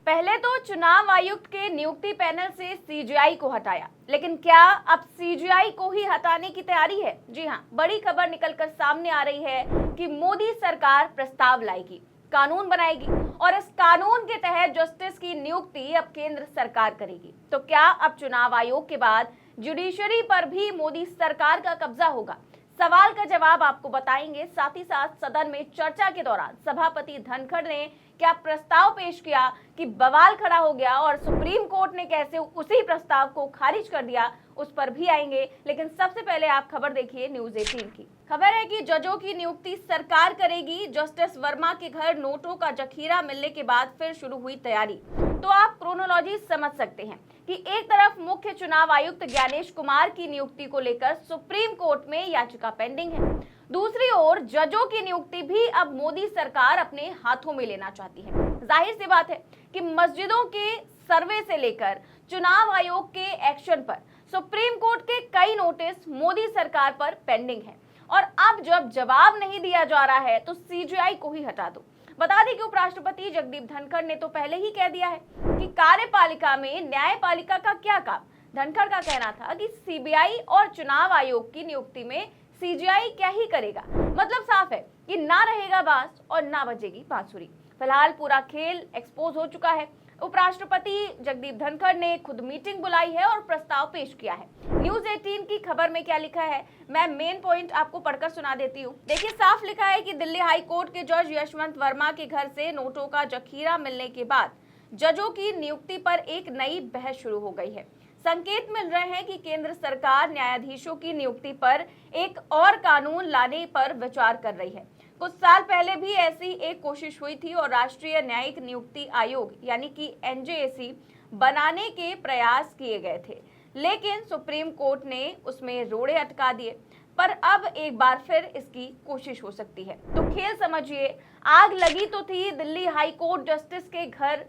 पहले तो चुनाव आयुक्त के नियुक्ति पैनल से सीजीआई को हटाया, लेकिन क्या अब सीजीआई को ही हटाने की तैयारी है? जी हां, बड़ी खबर निकलकर सामने आ रही है कि मोदी सरकार प्रस्ताव लाएगी, कानून बनाएगी और इस कानून के तहत जस्टिस की नियुक्ति अब केंद्र सरकार करेगी। तो क्या अब चुनाव आयोग के बाद जुडिशरी पर भी मोदी सरकार का कब्जा होगा? सवाल का जवाब आपको बताएंगे। साथ ही साथ सदन में चर्चा के दौरान सभापति धनखड़ ने क्या प्रस्ताव पेश किया कि बवाल खड़ा हो गया और सुप्रीम कोर्ट ने कैसे उसी प्रस्ताव को खारिज कर दिया, उस पर भी आएंगे। लेकिन सबसे पहले आप खबर देखिए न्यूज़ 18 की। खबर है कि जजों की नियुक्ति सरकार करेगी। जस्टिस वर्मा के घर नोटों का जखीरा मिलने के बाद फिर शुरू हुई तैयारी। तो आप क्रोनोलॉजी समझ सकते हैं कि एक तरफ मुख्य चुनाव आयुक्त ज्ञानेश कुमार की नियुक्ति को लेकर सुप्रीम कोर्ट में याचिका पेंडिंग है, दूसरी ओर जजों की नियुक्ति भी अब मोदी सरकार अपने हाथों में लेना चाहती है। जाहिर सी बात है कि मस्जिदों के सर्वे से लेकर चुनाव आयोग के एक्शन पर सुप्रीम कोर्ट के कई नोटिस मोदी सरकार पर पेंडिंग है और अब जब जवाब नहीं दिया जा रहा है तो सीजीआई को ही हटा दो। बता दें कि उपराष्ट्रपति जगदीप धनखड़ ने तो पहले ही कह दिया है कि कार्यपालिका में न्यायपालिका का क्या काम। धनखड़ का कहना था कि सीबीआई और चुनाव आयोग की नियुक्ति में सीजीआई क्या ही करेगा। मतलब साफ है कि ना रहेगा बांस और ना बजेगी बांसुरी। फिलहाल पूरा खेल एक्सपोज हो चुका है। उपराष्ट्रपति जगदीप धनखड़ ने खुद मीटिंग बुलाई है और प्रस्ताव पेश किया है। न्यूज़ 18 की खबर में क्या लिखा है, मैं मेन पॉइंट आपको पढ़कर सुना देती हूँ। देखिए, साफ लिखा है कि दिल्ली हाई कोर्ट के जज यशवंत वर्मा के घर से नोटों का जखीरा मिलने के बाद जजों की नियुक्ति पर एक नई बहस शुरू हो गई है। संकेत मिल रहे हैं कि केंद्र सरकार न्यायाधीशों की नियुक्ति पर एक और कानून लाने पर विचार कर रही है। कुछ साल पहले भी ऐसी एक कोशिश हुई थी और राष्ट्रीय न्यायिक नियुक्ति आयोग यानी कि एनजेएसी बनाने के प्रयास किए गए थे, लेकिन सुप्रीम कोर्ट ने उसमें रोड़े अटका दिए। पर अब एक बार फिर इसकी कोशिश हो सकती है। तो खेल समझिए, आग लगी तो थी दिल्ली हाई कोर्ट जस्टिस के घर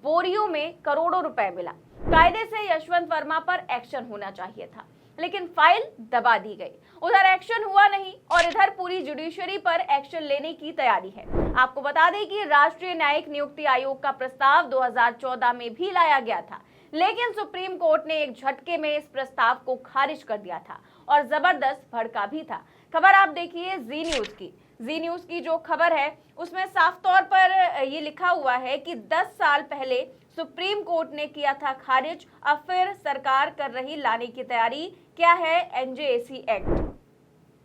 बोरियों में करोड़ों रुपए मिला। कायदे से यशवंत वर्मा पर एक्शन होना चाहिए था, लेकिन फाइल दबा दी गई। उधर एक्शन हुआ नहीं और इधर पूरी जुडिशरी पर एक्शन लेने की तैयारी है। आपको बता दें कि राष्ट्रीय न्यायिक नियुक्ति आयोग का प्रस्ताव 2014 में भी लाया गया था, लेकिन सुप्रीम कोर्ट ने एक झटके में इस प्रस्ताव को खारिज कर दिया था और जबरदस्त भड़का भी था। खबर आप देखिए जी न्यूज की जो खबर है उसमें साफ तौर पर ये लिखा हुआ है कि 10 साल पहले सुप्रीम कोर्ट ने किया था खारिज, अब फिर सरकार कर रही लाने की तैयारी। क्या है एनजेएसी एक्ट?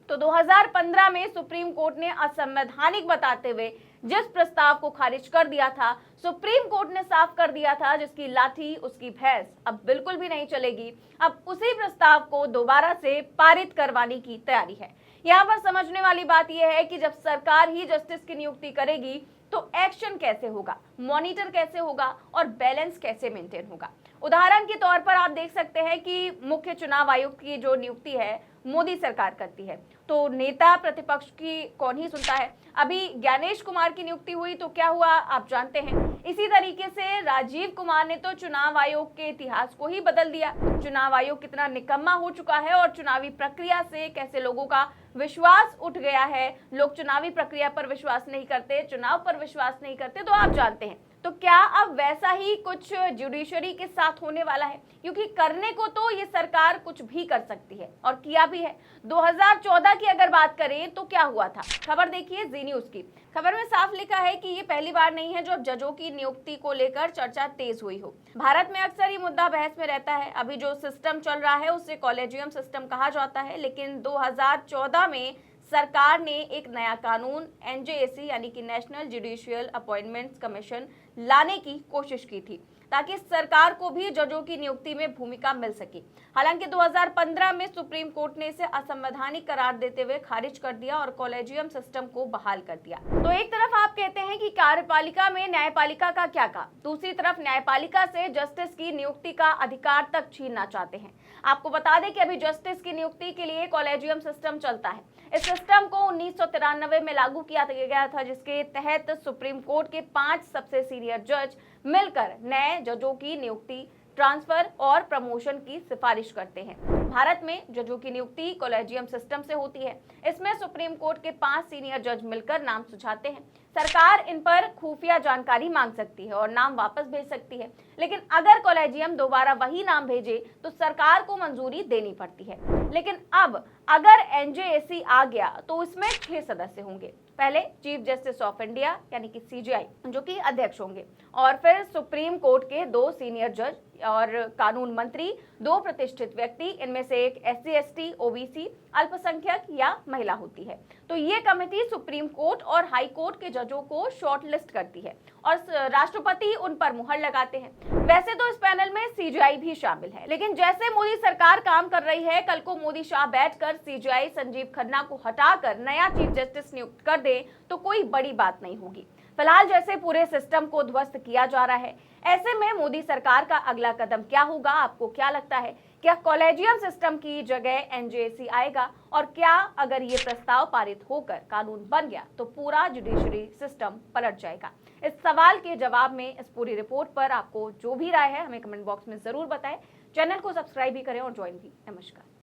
तो 2015 में सुप्रीम कोर्ट ने असंवैधानिक बताते हुए जिस प्रस्ताव को खारिज कर दिया था, सुप्रीम कोर्ट ने साफ कर दिया था जिसकी लाठी उसकी भैंस अब बिल्कुल भी नहीं चलेगी। अब उसी प्रस्ताव को दोबारा से पारित करवाने की तैयारी है। यहाँ पर समझने वाली बात यह है कि जब सरकार ही जस्टिस की नियुक्ति करेगी तो एक्शन कैसे होगा, मॉनिटर कैसे होगा और बैलेंस कैसे मेंटेन होगा। उदाहरण के तौर पर आप देख सकते हैं कि मुख्य चुनाव आयुक्त की जो नियुक्ति है मोदी सरकार करती है, तो नेता प्रतिपक्ष की कौन ही सुनता है। अभी ज्ञानेश कुमार की नियुक्ति हुई तो क्या हुआ आप जानते हैं। इसी तरीके से राजीव कुमार ने तो चुनाव आयोग के इतिहास को ही बदल दिया। चुनाव आयोग कितना निकम्मा हो चुका है और चुनावी प्रक्रिया से कैसे लोगों का विश्वास उठ गया है। लोग चुनावी प्रक्रिया पर विश्वास नहीं करते, चुनाव पर विश्वास नहीं करते, तो आप जानते हैं। तो क्या अब वैसा ही कुछ जुडिशरी के साथ होने वाला है? क्योंकि करने को तो ये सरकार कुछ भी कर सकती है और किया भी है। 2014 की अगर बात करें तो क्या हुआ था, खबर देखिए जी न्यूज की। खबर में साफ लिखा है कि ये पहली बार नहीं है जब जजों की नियुक्ति को लेकर चर्चा तेज हुई हो। भारत में अक्सर ये मुद्दा बहस में रहता है। अभी जो सिस्टम चल रहा है उसे कॉलेजियम सिस्टम कहा जाता है, लेकिन 2014 में सरकार ने एक नया कानून एनजेएसी यानी कि नेशनल जुडिशियल अपॉइंटमेंट्स कमीशन लाने की कोशिश की थी ताकि सरकार को भी जजों की नियुक्ति में भूमिका मिल सके। हालांकि 2015 में सुप्रीम कोर्ट ने इसे असंवैधानिक करार देते हुए खारिज कर दिया और कॉलेजियम सिस्टम को बहाल कर दिया। तो एक तरफ आप कहते हैं कि कार्यपालिका में न्यायपालिका का क्या काम, दूसरी तरफ न्यायपालिका से जस्टिस की नियुक्ति का अधिकार तक छीनना चाहते हैं। आपको बता दें कि अभी जस्टिस की नियुक्ति के लिए कॉलेजियम सिस्टम चलता है। इस सिस्टम को 1993 में लागू किया गया था, जिसके तहत सुप्रीम कोर्ट के 5 सबसे सीनियर जज मिलकर नए जजों की नियुक्ति, ट्रांसफर और प्रमोशन की सिफारिश करते हैं। भारत में जजों की नियुक्ति कॉलेजियम सिस्टम से होती है। इसमें सुप्रीम कोर्ट के 5 सीनियर जज मिलकर नाम सुझाते हैं। सरकार इन पर खुफिया जानकारी मांग सकती है और नाम वापस भेज सकती है। लेकिन अगर कॉलेजियम दोबारा वही नाम भेजे तो सरकार को मंजूरी देनी पड़ती है। लेकिन अब अगर एनजेएसी आ गया तो इसमें 6 सदस्य होंगे। पहले चीफ जस्टिस ऑफ इंडिया यानी कि सीजेआई जो कि अध्यक्ष होंगे, और फिर सुप्रीम कोर्ट के 2 सीनियर जज और कानून मंत्री, 2 प्रतिष्ठित व्यक्ति, इनमें से एक एससी एसटी ओबीसी अल्पसंख्यक या महिला होती है। तो ये कमेटी सुप्रीम कोर्ट और हाई कोर्ट के जजों को शॉर्टलिस्ट करती है और राष्ट्रपति उन पर मुहर लगाते हैं। वैसे तो इस पैनल में सीजेआई भी शामिल है, लेकिन जैसे मोदी सरकार काम कर रही है, कल को मोदी शाह बैठकर सीजेआई संजीव खन्ना को हटाकर नया चीफ जस्टिस नियुक्त कर दे तो कोई बड़ी बात नहीं होगी। फिलहाल जैसे पूरे सिस्टम को ध्वस्त किया जा रहा है, ऐसे में मोदी सरकार का अगला कदम क्या होगा? आपको क्या लगता है? क्या कॉलेजियम सिस्टम की जगह एनजेएसी आएगा? और क्या अगर ये प्रस्ताव पारित होकर कानून बन गया तो पूरा जुडिशरी सिस्टम पलट जाएगा? इस सवाल के जवाब में इस पूरी रिपोर्ट पर आपको जो भी राय है हमें कमेंट बॉक्स में जरूर बताएं। चैनल को सब्सक्राइब भी करें और ज्वाइन भी। नमस्कार।